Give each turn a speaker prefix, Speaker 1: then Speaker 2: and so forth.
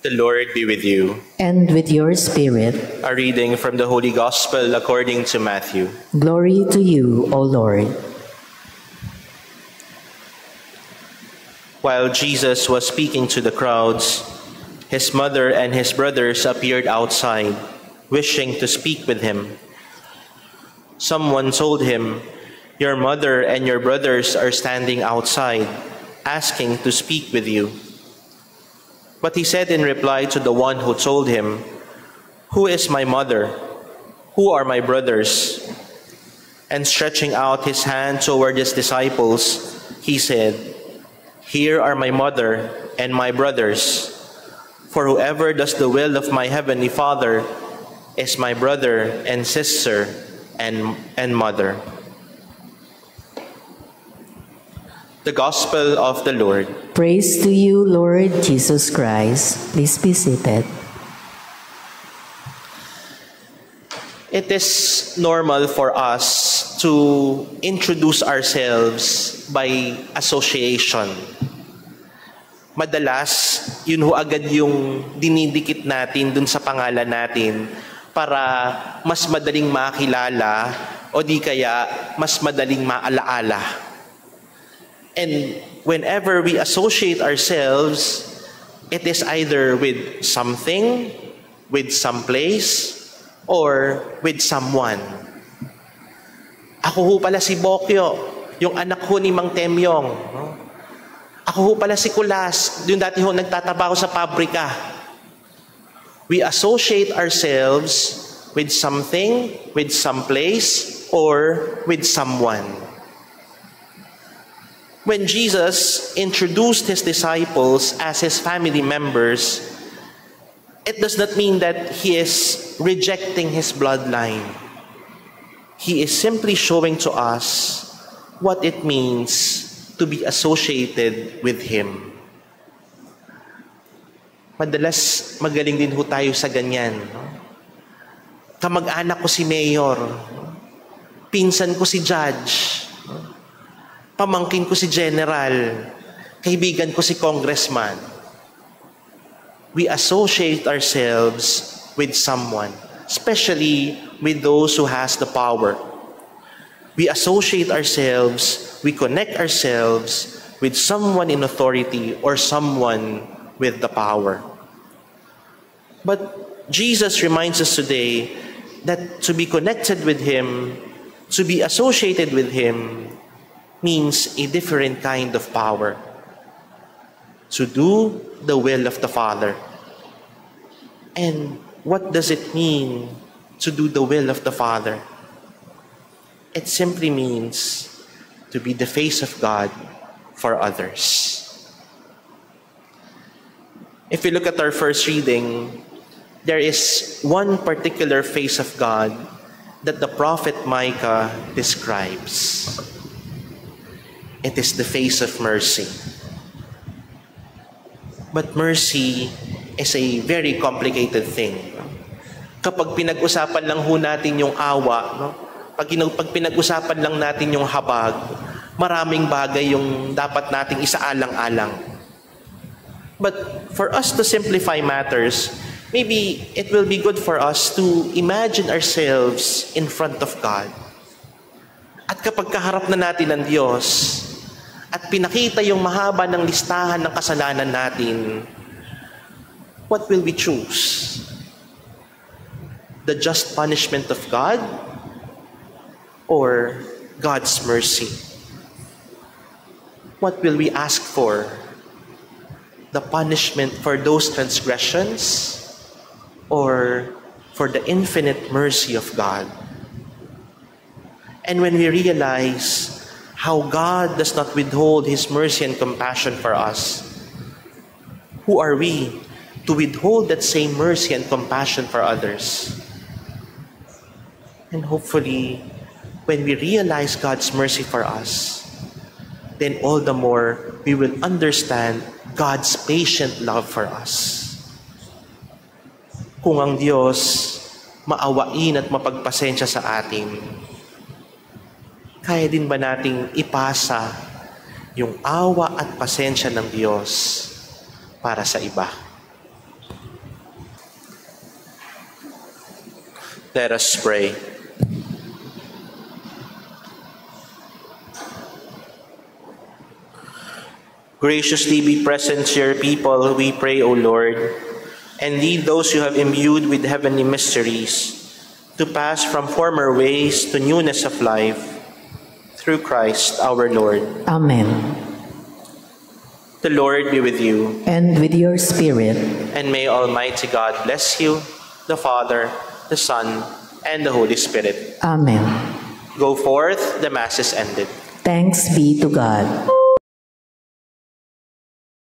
Speaker 1: The Lord be with you.
Speaker 2: And with your spirit.
Speaker 1: A reading from the Holy Gospel according to Matthew.
Speaker 2: Glory to you, O Lord.
Speaker 1: While Jesus was speaking to the crowds, his mother and his brothers appeared outside, wishing to speak with him. Someone told him, "Your mother and your brothers are standing outside, asking to speak with you." But he said in reply to the one who told him, "Who is my mother? Who are my brothers?" And stretching out his hand toward his disciples, he said, "Here are my mother and my brothers. For whoever does the will of my heavenly Father is my brother and sister and mother." The Gospel of the Lord.
Speaker 2: Praise to you, Lord Jesus Christ. Please be seated.
Speaker 1: It is normal for us to introduce ourselves by association. Madalas, yun ho agad yung dinidikit natin dun sa pangalan natin para mas madaling makilala o di kaya mas madaling maalaala. And whenever we associate ourselves, it is either with something, with some place, or with someone. Ako ho pala si Bokyo, yung anak ho ni Mang Temyong. Ako ho pala si Kulas, yung dati ho nagtatrabaho sa pabrika. We associate ourselves with something, with some place, or with someone. When Jesus introduced his disciples as his family members, it does not mean that he is rejecting his bloodline. He is simply showing to us what it means to be associated with him. Madalas magaling din ho tayo sa ganyan. Kamag-anak ko si Mayor, pinsan ko si Judge, pamangkin ko si General, kaibigan ko si Congressman. We associate ourselves with someone, especially with those who has the power. We associate ourselves, we connect ourselves with someone in authority or someone with the power. But Jesus reminds us today that to be connected with him, to be associated with him, means a different kind of power. To do the will of the Father. And what does it mean to do the will of the Father? It simply means to be the face of God for others. If we look at our first reading, there is one particular face of God that the prophet Micah describes. It is the face of mercy. But mercy is a very complicated thing. Kapag pinag-usapan lang ho natin yung awa, pag pinag-usapan lang natin yung habag, maraming bagay yung dapat nating isaalang-alang. But for us to simplify matters, maybe it will be good for us to imagine ourselves in front of God. At kapag kaharap na natin ng Diyos, at pinakita yung mahaba ng listahan ng kasalanan natin, what will we choose? The just punishment of God or God's mercy? What will we ask for? The punishment for those transgressions or for the infinite mercy of God? And when we realize how God does not withhold his mercy and compassion for us, who are we to withhold that same mercy and compassion for others? And hopefully, when we realize God's mercy for us, then all the more we will understand God's patient love for us. Kung ang Diyos maawain at mapagpasensya sa atin, kaya din ba nating ipasa yung awa at pasensya ng Diyos para sa iba? Let us pray. Graciously be present to your people, we pray, O Lord, and lead those you have imbued with heavenly mysteries to pass from former ways to newness of life, through Christ our Lord.
Speaker 2: Amen.
Speaker 1: The Lord be with you.
Speaker 2: And with your spirit.
Speaker 1: And may Almighty God bless you, the Father, the Son, and the Holy Spirit.
Speaker 2: Amen.
Speaker 1: Go forth, the Mass is ended.
Speaker 2: Thanks be to God.